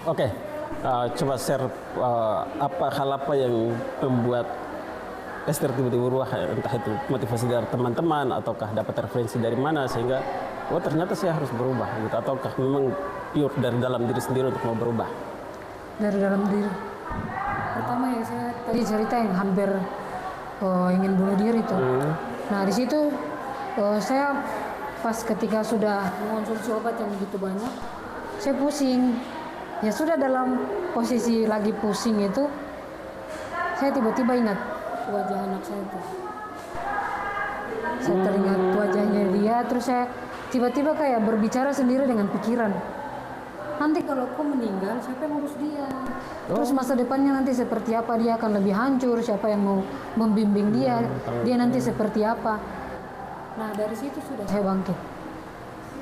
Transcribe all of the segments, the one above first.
Oke, coba share hal apa yang membuat Esther tiba-tiba berubah, entah itu motivasi dari teman-teman ataukah dapat referensi dari mana sehingga oh ternyata saya harus berubah gitu, ataukah memang pure dari dalam diri sendiri untuk mau berubah? Dari dalam diri. Pertama ya saya tadi cerita yang hampir ingin bunuh diri itu. Nah di situ saya pas ketika sudah mengonsumsi obat yang begitu banyak, saya pusing. Ya sudah dalam posisi lagi pusing itu, saya tiba-tiba ingat wajah anak saya itu. Saya teringat wajahnya dia, terus saya tiba-tiba kayak berbicara sendiri dengan pikiran. Nanti kalau aku meninggal, siapa yang ngurus dia? Terus masa depannya nanti seperti apa? Dia akan lebih hancur. Siapa yang mau membimbing dia? Dia nanti seperti apa? Nah dari situ sudah saya bangkit.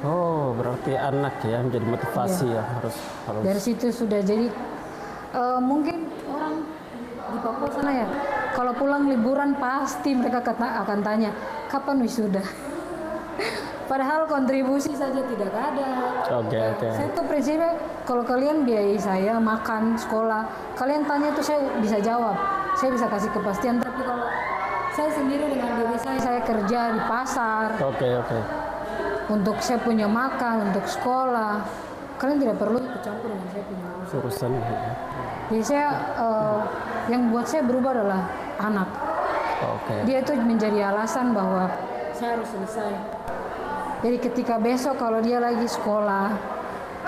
Oh, berarti anak ya menjadi motivasi ya harus. Dari situ sudah jadi mungkin orang di Papua sana ya, kalau pulang liburan pasti mereka akan tanya kapan wisuda. Padahal kontribusi saja tidak ada. Oke. Saya tuh prinsipnya kalau kalian biayai saya makan, sekolah, kalian tanya tuh saya bisa jawab, saya bisa kasih kepastian. Tapi kalau saya sendiri dengan diri saya kerja di pasar. Oke. Untuk saya punya makan, untuk sekolah, kalian tidak perlu ikut campur dengan saya punya Urusan. Jadi saya yang buat saya berubah adalah anak. Oke. Dia itu menjadi alasan bahwa saya harus selesai. Jadi ketika besok kalau dia lagi sekolah,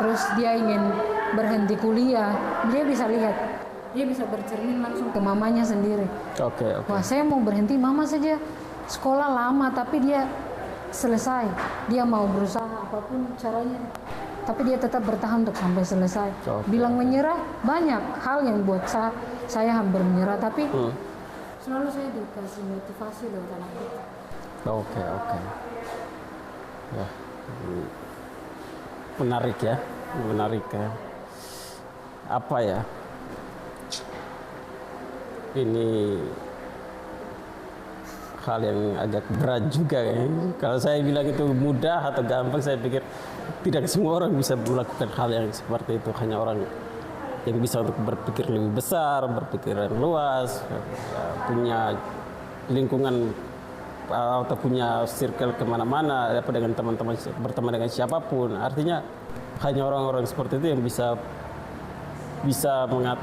terus dia ingin berhenti kuliah, dia bisa lihat, dia bisa bercermin langsung ke mamanya sendiri. Oke. Wah saya mau berhenti, mama saja sekolah lama tapi dia selesai. Dia mau berusaha apapun caranya, tapi dia tetap bertahan untuk sampai selesai. Bilang menyerah, banyak hal yang buat saya hampir menyerah, tapi selalu saya dikasih motivasi lewat anak itu. Oke. Ya, menarik ya. Apa ya? Ini hal yang agak berat juga ya. Kalau saya bilang itu mudah atau gampang, saya pikir tidak semua orang bisa melakukan hal yang seperti itu. Hanya orang yang bisa untuk berpikir lebih besar, berpikiran luas, punya lingkungan atau punya circle kemana-mana, dengan teman-teman, berteman dengan siapapun. Artinya hanya orang-orang seperti itu yang bisa bisa melihat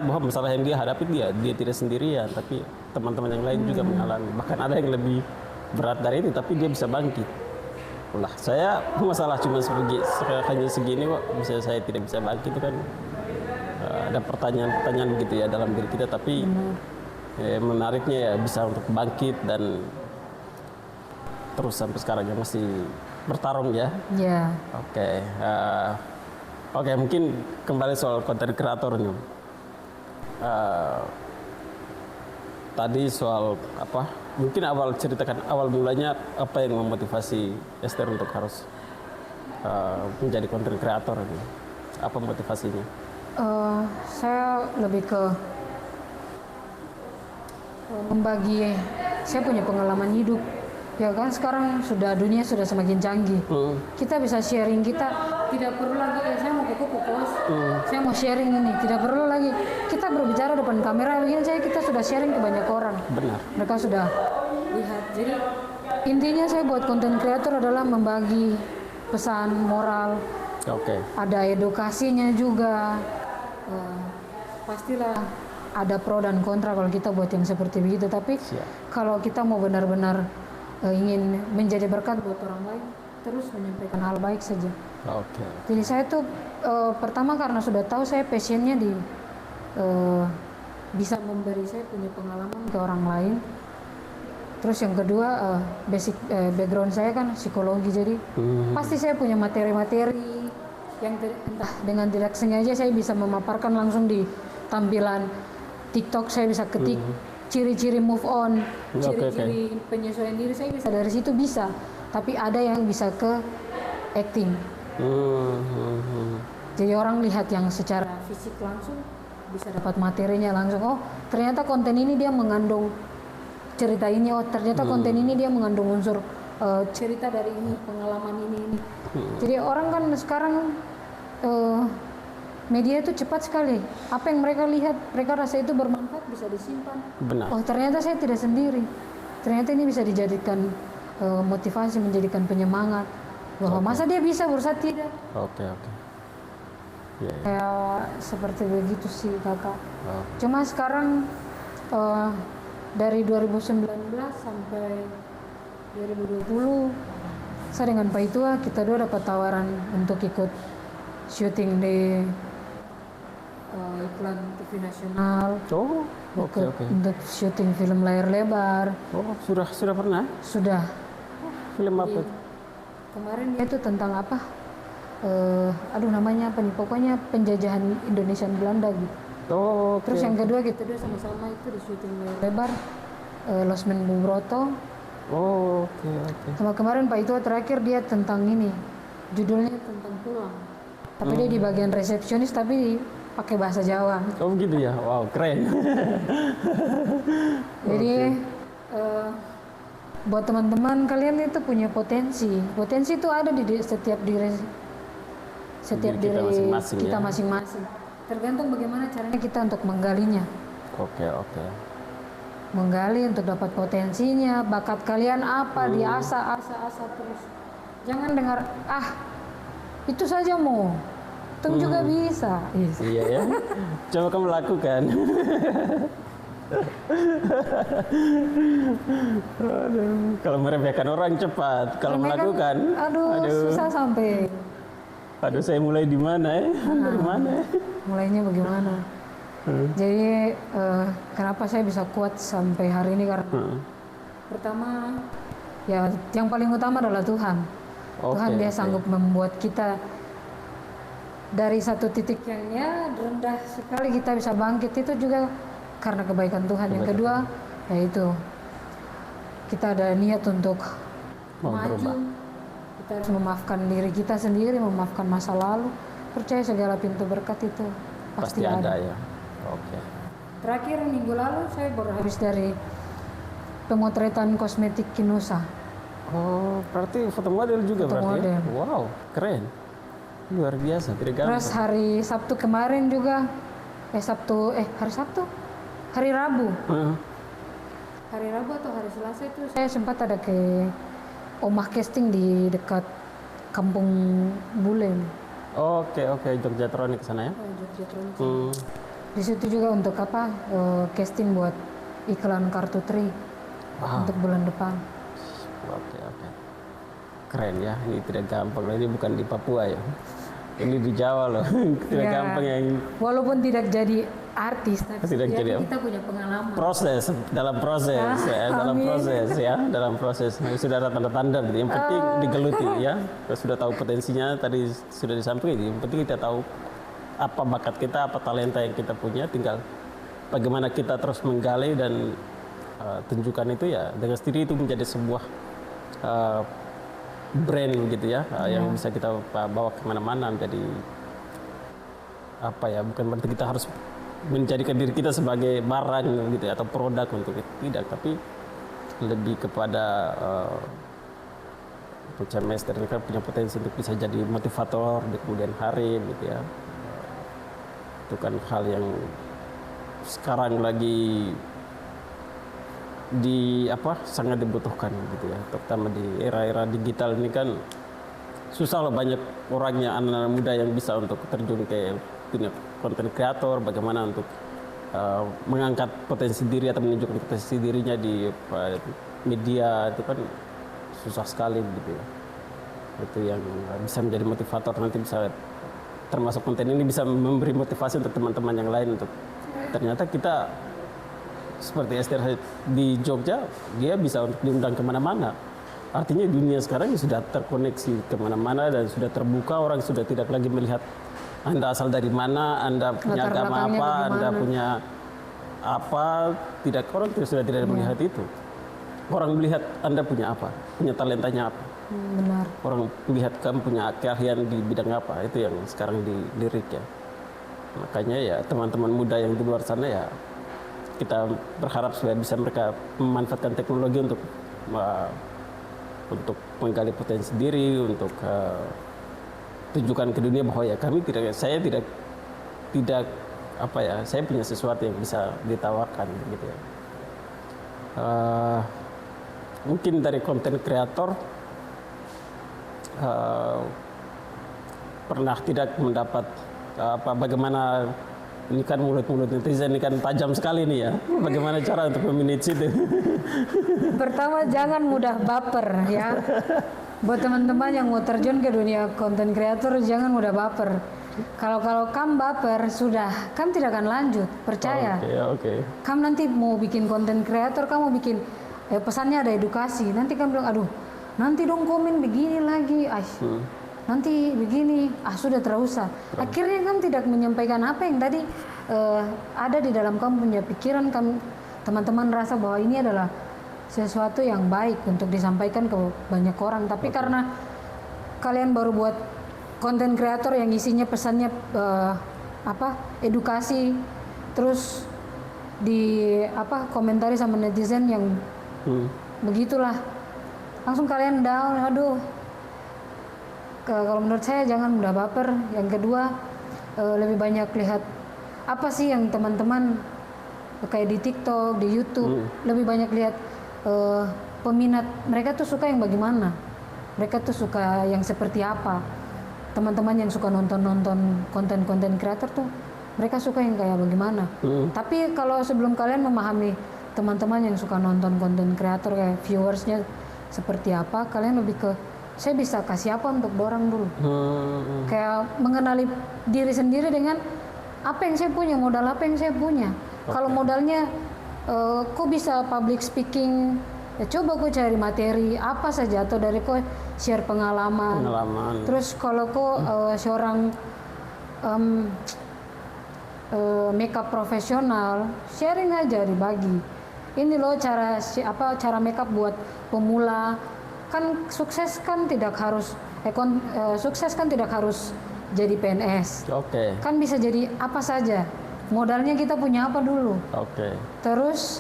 bahwa masalah yang dia hadapi dia tidak sendirian, tapi teman-teman yang lain juga mengalami. Bahkan ada yang lebih berat dari itu, tapi dia bisa bangkit. Lah saya masalah cuma hanya segini kok, bisa saya tidak bisa bangkit itu kan ada pertanyaan-pertanyaan begitu ya dalam diri kita, tapi menariknya ya bisa untuk bangkit dan terus sampai sekarang ya masih bertarung ya. Ya. Oke, mungkin kembali soal konten kreator nih. Tadi soal apa? Mungkin ceritakan awal mulanya apa yang memotivasi Esther untuk harus menjadi konten kreator ini? Apa motivasinya? Saya lebih ke membagi, saya punya pengalaman hidup. Ya kan sekarang dunia sudah semakin canggih. Kita bisa sharing, kita tidak perlu lagi saya mau ke kos, saya mau sharing ini, tidak perlu lagi kita berbicara depan kamera begini saja, kita sudah sharing ke banyak orang. Benar. Mereka sudah lihat. Jadi intinya saya buat konten kreator adalah membagi pesan moral. Ada edukasinya juga. Pastilah ada pro dan kontra kalau kita buat yang seperti begitu, tapi kalau kita mau benar-benar ingin menjadi berkat buat orang lain, terus menyampaikan hal baik saja. Jadi saya tuh pertama karena sudah tahu saya passionnya di bisa memberi saya punya pengalaman ke orang lain. Terus yang kedua basic background saya kan psikologi, jadi pasti saya punya materi-materi yang entah dengan tidak sengaja saya bisa memaparkan langsung di tampilan TikTok. Saya bisa ketik ciri-ciri move on, ciri-ciri penyesuaian diri, saya bisa dari situ bisa. Tapi ada yang bisa ke acting. Jadi orang lihat yang secara fisik langsung bisa dapat materinya langsung. Oh ternyata konten ini dia mengandung cerita ini. Oh ternyata konten ini dia mengandung unsur cerita dari ini, pengalaman ini. Jadi orang kan sekarang media itu cepat sekali. Apa yang mereka lihat, mereka rasa itu bermanfaat, bisa disimpan. Benar. Oh ternyata saya tidak sendiri. Ternyata ini bisa dijadikan motivasi, menjadikan penyemangat. Bahwa masa dia bisa, baru saya tidak. Oke. Ya, ya. Kayak seperti begitu sih kakak. Oh. Cuma sekarang dari 2019 sampai 2020 saya dengan Pak Itua kita dua dapat tawaran untuk ikut syuting di iklan TV nasional. Oh, oke. Untuk syuting film layar lebar. Oh, sudah pernah? Sudah. Film apa? Kemarin dia itu tentang apa? Namanya apa nih? Pokoknya penjajahan Indonesia dan Belanda gitu. Oh, oke. Terus yang kedua kita dua sama-sama itu di syuting layar lebar Losmen Bung Broto. Oh, oke. Sama kemarin Pak Itua terakhir dia tentang ini, judulnya tentang pulang. Tapi dia di bagian resepsionis tapi pakai bahasa Jawa. Oh begitu ya, wow keren. Jadi buat teman-teman kalian itu punya potensi. Potensi itu ada di setiap diri kita masing-masing, kita ya. masing-masing. Tergantung bagaimana caranya kita untuk menggalinya. Oke. Menggali untuk dapat potensinya, bakat kalian apa, diasah terus. Jangan dengar itu saja mau. Itu juga bisa. Iya ya. Coba kamu lakukan. Aduh, kalau meremehkan orang cepat, kalau melakukan, susah sampai. Aduh, saya mulai di mana ya? Dari mana? Mulainya bagaimana? Jadi kenapa saya bisa kuat sampai hari ini karena pertama ya yang paling utama adalah Tuhan. Tuhan dia sanggup membuat kita dari satu titik yang ya rendah sekali kita bisa bangkit, itu juga karena kebaikan Tuhan. Yang kedua yaitu kita ada niat untuk maju. Kita harus memaafkan diri kita sendiri, memaafkan masa lalu. Percaya segala pintu berkat itu pasti ada ya. Oke. Terakhir minggu lalu saya baru habis dari pemotretan kosmetik Kinusa. Oh, berarti foto model juga berarti ya? Wow, keren. Luar biasa, tidak gampang. Terus hari Sabtu kemarin juga, hari Rabu. Hari Rabu atau hari Selasa itu saya sempat ada ke omah casting di dekat Kampung Bule. Oke, Jogja Tronic sana ya? Jogja Tronic. Di situ juga untuk casting buat iklan kartu Tri untuk bulan depan. Oke. Keren ya, ini tidak gampang. Ini bukan di Papua ya. Ini di Jawa loh. Tidak gampang yang. Walaupun tidak jadi artis, tapi kita punya pengalaman. Dalam proses. Sudah ada tanda-tanda. Yang penting digeluti ya. Kita sudah tahu potensinya. Tadi sudah disampaikan. Yang penting kita tahu apa bakat kita, apa talenta yang kita punya. Tinggal bagaimana kita terus menggali dan tunjukkan itu ya. Dengan sendiri itu menjadi sebuah brand gitu ya, yang bisa kita bawa kemana-mana, menjadi apa ya, bukan berarti kita harus menjadikan diri kita sebagai barang gitu ya, atau produk untuk itu, tidak, tapi lebih kepada PCMS dan mereka punya potensi untuk bisa jadi motivator di kemudian hari gitu ya. Itu kan hal yang sekarang lagi sangat dibutuhkan gitu ya, terutama di era-era digital ini kan susah loh, banyak orangnya, anak-anak muda yang bisa untuk terjun ke dunia konten kreator, bagaimana untuk mengangkat potensi diri atau menunjukkan potensi dirinya di media, itu kan susah sekali gitu ya. Itu yang bisa menjadi motivator, nanti bisa termasuk konten ini bisa memberi motivasi untuk teman-teman yang lain untuk ternyata kita seperti Esther di Jogja, dia bisa untuk diundang kemana-mana. Artinya dunia sekarang sudah terkoneksi kemana-mana dan sudah terbuka, orang sudah tidak lagi melihat Anda asal dari mana, Anda punya agama apa, Anda punya apa, orang sudah tidak melihat itu. Orang melihat Anda punya apa, punya talentanya apa. Benar. Orang melihat kamu punya keahlian di bidang apa, itu yang sekarang dilirik ya. Makanya ya teman-teman muda yang di luar sana ya, kita berharap supaya bisa mereka memanfaatkan teknologi untuk menggali potensi diri, untuk tunjukkan ke dunia bahwa ya saya tidak tidak apa ya, saya punya sesuatu yang bisa ditawarkan gitu ya. Mungkin dari konten kreator pernah tidak mendapat bagaimana, ini kan mulut-mulut netizen ini kan tajam sekali nih ya. Bagaimana cara untuk memanage itu? Pertama, jangan mudah baper ya. Buat teman-teman yang mau terjun ke dunia konten kreator, jangan mudah baper. Kalau kamu baper, sudah, kamu tidak akan lanjut, percaya. Oke. Kamu nanti mau bikin konten kreator, kamu bikin pesannya ada edukasi. Nanti kamu bilang, aduh, nanti dong komen begini lagi, nanti begini, sudah terusah. Akhirnya kamu tidak menyampaikan apa yang tadi ada di dalam kamu punya pikiran. Teman-teman rasa bahwa ini adalah sesuatu yang baik untuk disampaikan ke banyak orang. Tapi karena kalian baru buat konten kreator yang isinya pesannya edukasi, terus komentari sama netizen yang begitulah, langsung kalian down. Aduh, kalau menurut saya jangan mudah baper. Yang kedua, lebih banyak lihat apa sih yang teman-teman kayak di TikTok, di YouTube, lebih banyak lihat peminat mereka tuh suka yang bagaimana, mereka tuh suka yang seperti apa. Teman-teman yang suka nonton konten-konten kreator tuh mereka suka yang kayak bagaimana. Tapi kalau sebelum kalian memahami teman-teman yang suka nonton konten kreator kayak viewersnya seperti apa, kalian lebih ke saya bisa kasih apa untuk dorang dulu. Kayak mengenali diri sendiri dengan apa yang saya punya, modal apa yang saya punya. Kalau modalnya kok bisa public speaking, ya coba kok cari materi apa saja, atau dari kok share pengalaman. Terus kalau kok seorang makeup profesional, sharing aja, dibagi. Ini loh cara makeup buat pemula. Kan sukses kan tidak harus jadi PNS. Kan bisa jadi apa saja. Modalnya kita punya apa dulu. Terus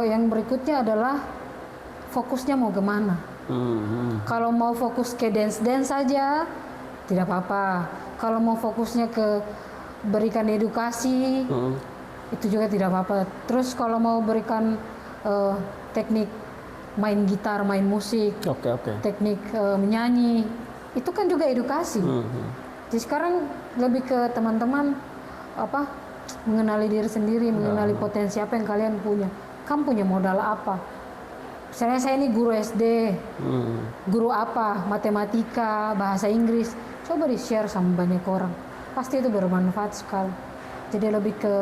yang berikutnya adalah fokusnya mau kemana. Kalau mau fokus ke dance saja tidak apa-apa. Kalau mau fokusnya ke berikan edukasi, itu juga tidak apa-apa. Terus kalau mau berikan teknik main gitar, main musik, teknik menyanyi, itu kan juga edukasi. Jadi sekarang lebih ke teman-teman mengenali diri sendiri, mengenali potensi apa yang kalian punya. Kamu punya modal apa? Misalnya saya ini guru SD, guru apa? Matematika, bahasa Inggris. Coba di-share sama banyak orang. Pasti itu bermanfaat sekali. Jadi lebih ke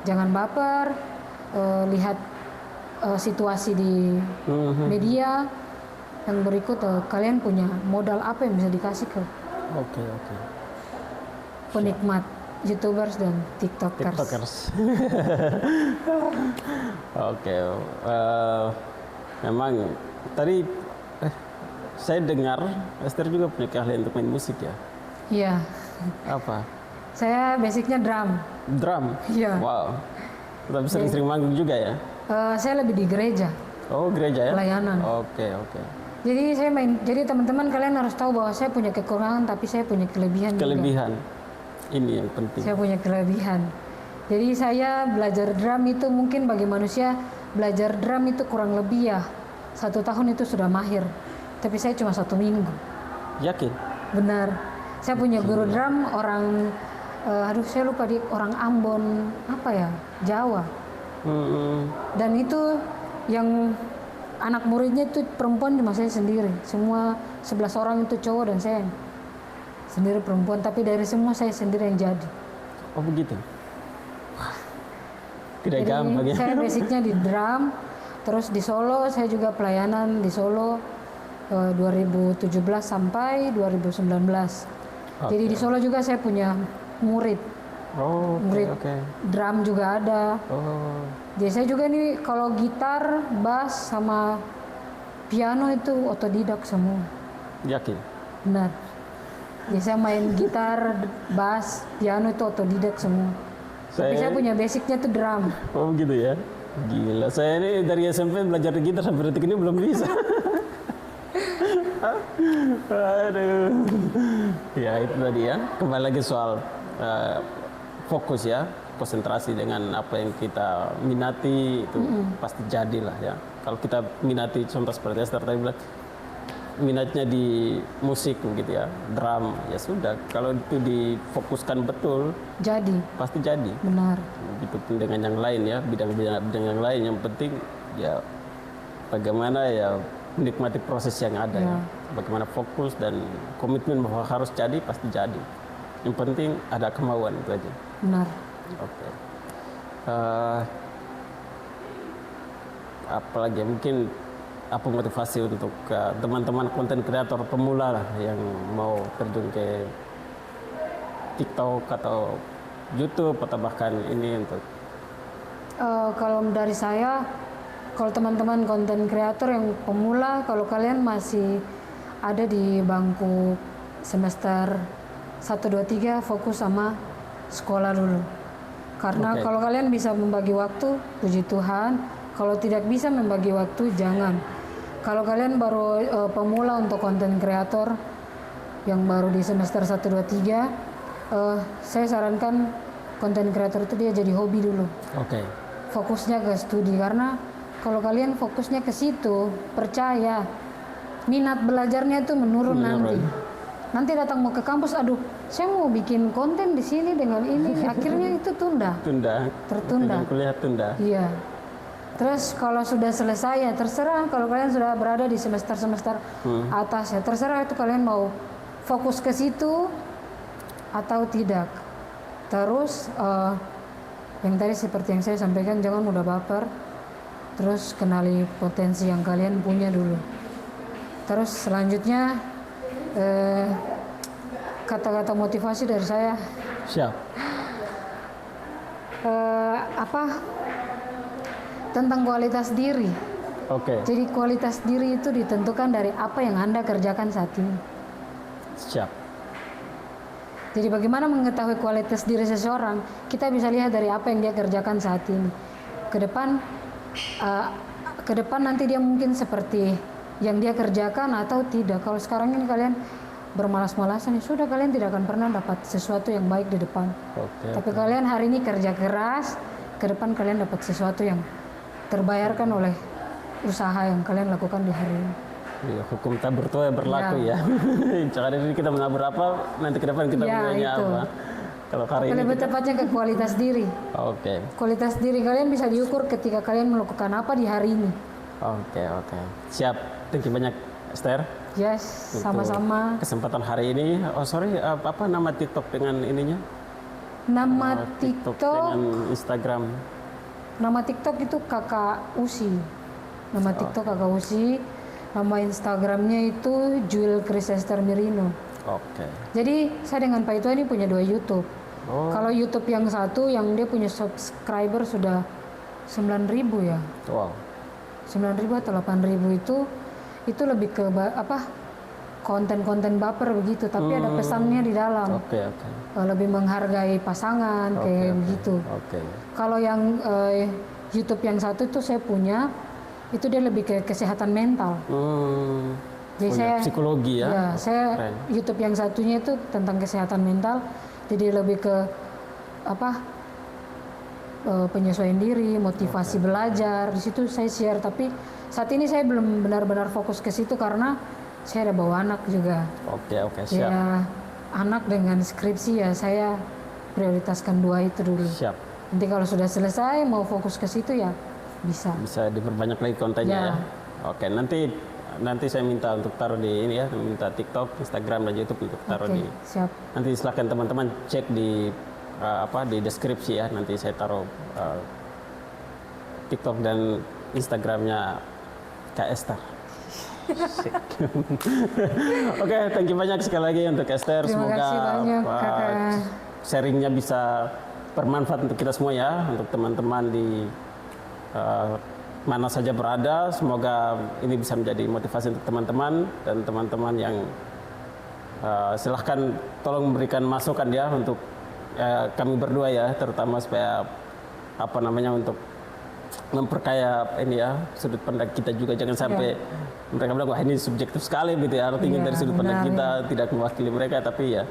jangan baper, lihat situasi di media. Yang berikut, kalian punya modal apa yang bisa dikasih ke penikmat YouTubers dan TikTokers. Memang tadi saya dengar Esther juga punya keahlian untuk main musik ya? Iya. Apa? Saya basicnya drum. Iya. Wow. Tapi sering-sering manggung juga ya? Saya lebih di gereja. Gereja ya? Pelayanan. Jadi saya jadi teman-teman kalian harus tahu bahwa saya punya kekurangan, tapi saya punya kelebihan juga. Ini yang penting. Saya punya kelebihan. Jadi saya belajar drum itu, mungkin bagi manusia belajar drum itu kurang lebih ya 1 tahun itu sudah mahir. Tapi saya cuma 1 minggu. Yakin? Benar. Saya punya guru drum orang, saya lupa orang Ambon, Jawa. Dan itu yang anak muridnya itu perempuan cuma saya sendiri. Semua 11 orang itu cowok dan saya sendiri perempuan. Tapi dari semua saya sendiri yang jadi. Oh begitu? Tidak gampang ya? Saya basicnya di drum. Terus di Solo saya juga pelayanan di Solo 2017 sampai 2019. Jadi di Solo juga saya punya murid. Murid drum juga ada. Jadi saya juga nih kalau gitar, bass sama piano itu otodidak semua. Yakin? Benar. Jadi saya main gitar, bass, piano itu otodidak semua. Tapi saya punya basicnya tuh drum. Oh gitu ya? Gila, saya ini dari SMP belajar gitar sampai detik ini belum bisa. Aduh. Ya itu tadi ya. Kembali lagi soal fokus ya, konsentrasi dengan apa yang kita minati itu pasti jadilah ya. Kalau kita minati contoh seperti Esther tadi bilang minatnya di musik begitu ya, drum ya sudah. Kalau itu difokuskan betul, Jadi, pasti jadi. benar. Begitupun dengan yang lain ya, bidang-bidang yang lain yang penting ya bagaimana ya menikmati proses yang ada ya. Bagaimana fokus dan komitmen bahwa harus jadi pasti jadi. Yang penting ada kemauan itu aja. Benar. Oke. Apalagi mungkin apa motivasi untuk teman-teman konten kreator pemula lah yang mau terjun ke TikTok atau YouTube atau bahkan ini untuk Kalau dari saya, kalau teman-teman konten kreator yang pemula, kalau kalian masih ada di bangku semester 1, 2, 3, fokus sama sekolah dulu. Karena Oke. kalau kalian bisa membagi waktu, puji Tuhan. Kalau tidak bisa membagi waktu, jangan. Kalau kalian baru pemula untuk konten kreator yang baru di semester 1, 2, 3, saya sarankan konten kreator itu dia jadi hobi dulu. Oke. Fokusnya ke studi, karena kalau kalian fokusnya ke situ, percaya minat belajarnya itu menurun nanti. Nanti datang mau ke kampus, aduh, saya mau bikin konten di sini dengan ini, akhirnya itu tertunda. Kuliah tunda. Iya. Terus kalau sudah selesai ya terserah, kalau kalian sudah berada di semester-semester atas ya terserah itu kalian mau fokus ke situ atau tidak. Terus yang tadi seperti yang saya sampaikan, jangan mudah baper. Terus kenali potensi yang kalian punya dulu. Terus selanjutnya kata-kata motivasi dari saya. Siap. Tentang kualitas diri. Oke. Jadi kualitas diri itu ditentukan dari apa yang Anda kerjakan saat ini. Siap. Jadi bagaimana mengetahui kualitas diri seseorang? Kita bisa lihat dari apa yang dia kerjakan saat ini. Ke depan nanti dia mungkin seperti yang dia kerjakan atau tidak. Kalau sekarang ini kalian bermalas-malasan, ya sudah, kalian tidak akan pernah dapat sesuatu yang baik di depan. Tapi kalian hari ini kerja keras, ke depan kalian dapat sesuatu yang terbayarkan oleh usaha yang kalian lakukan di hari ini. Ya, hukum tak bertuah berlaku ya. Jangan ini kita menabur apa, nanti ke depan kita menanya itu. apa. Kalau hari ini Lebih tepatnya ke kualitas diri. Oke. Kualitas diri kalian bisa diukur ketika kalian melakukan apa di hari ini. Oke. Siap. Thank you banyak, Esther. Yes, untuk sama-sama. kesempatan hari ini. Oh sorry, apa nama TikTok dengan ininya? Nama TikTok TikTok, dengan Instagram. nama TikTok itu Kakak Usi. Nama TikTok Kakak Usi. Nama Instagramnya itu Jewel Chris Esther Mirino. Oke. Jadi saya dengan Pak Itua ini punya 2 YouTube. Oh. Kalau YouTube yang satu, yang dia punya subscriber sudah 9.000 ya. Wow. 9.000 atau 8.000 itu lebih ke konten-konten baper begitu, tapi ada pesannya di dalam. Oke. Lebih menghargai pasangan kayak begitu. Oke. Kalau yang YouTube yang satu itu saya punya, itu dia lebih ke kesehatan mental. Jadi saya psikologi ya. Ya, saya Keren. YouTube yang satunya itu tentang kesehatan mental. Jadi lebih ke penyesuaian diri, motivasi belajar. Di situ saya share, tapi saat ini saya belum benar-benar fokus ke situ karena saya ada bawa anak juga. Oke, siap. Ya, anak dengan skripsi ya saya prioritaskan 2 itu dulu. Siap. Nanti kalau sudah selesai mau fokus ke situ ya bisa. Bisa diperbanyak lagi kontennya ya. Oke, nanti saya minta untuk taruh di ini ya, minta TikTok, Instagram dan YouTube untuk taruh Oke, di. siap. Nanti silakan teman-teman cek di di deskripsi ya. Nanti saya taruh TikTok dan Instagramnya Kak Esther. Oke, thank you banyak sekali lagi untuk Esther. Terima Semoga kasih banyak, Kakak. sharingnya bisa bermanfaat untuk kita semua ya, untuk teman-teman di mana saja berada. Semoga ini bisa menjadi motivasi untuk teman-teman dan teman-teman yang silahkan tolong memberikan masukan ya untuk kami berdua ya, terutama supaya untuk memperkaya ini ya sudut pandang kita juga, jangan sampai mereka bilang wah ini subjektif sekali gitu ya, artinya dari sudut pandang kita tidak mewakili mereka, tapi ya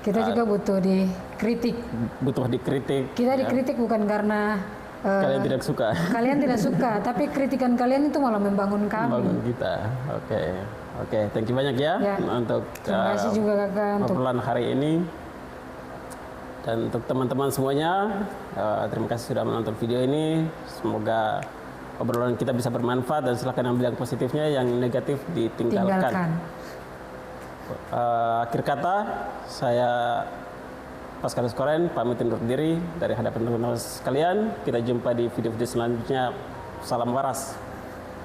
kita juga butuh dikritik. butuh dikritik. Kita dikritik bukan karena Kalian tidak suka. kalian tidak suka, tapi kritikan kalian itu malah membangun kami. Membangun kita. Oke, thank you banyak ya, untuk terima kasih juga kakak untuk obrolan hari ini. Dan untuk teman-teman semuanya, terima kasih sudah menonton video ini. Semoga obrolan kita bisa bermanfaat, dan silakan ambil yang positifnya, yang negatif ditinggalkan. tinggalkan. Akhir kata, saya Pascalus Koren pamit undur diri dari hadapan teman-teman sekalian. Kita jumpa di video-video selanjutnya. Salam waras.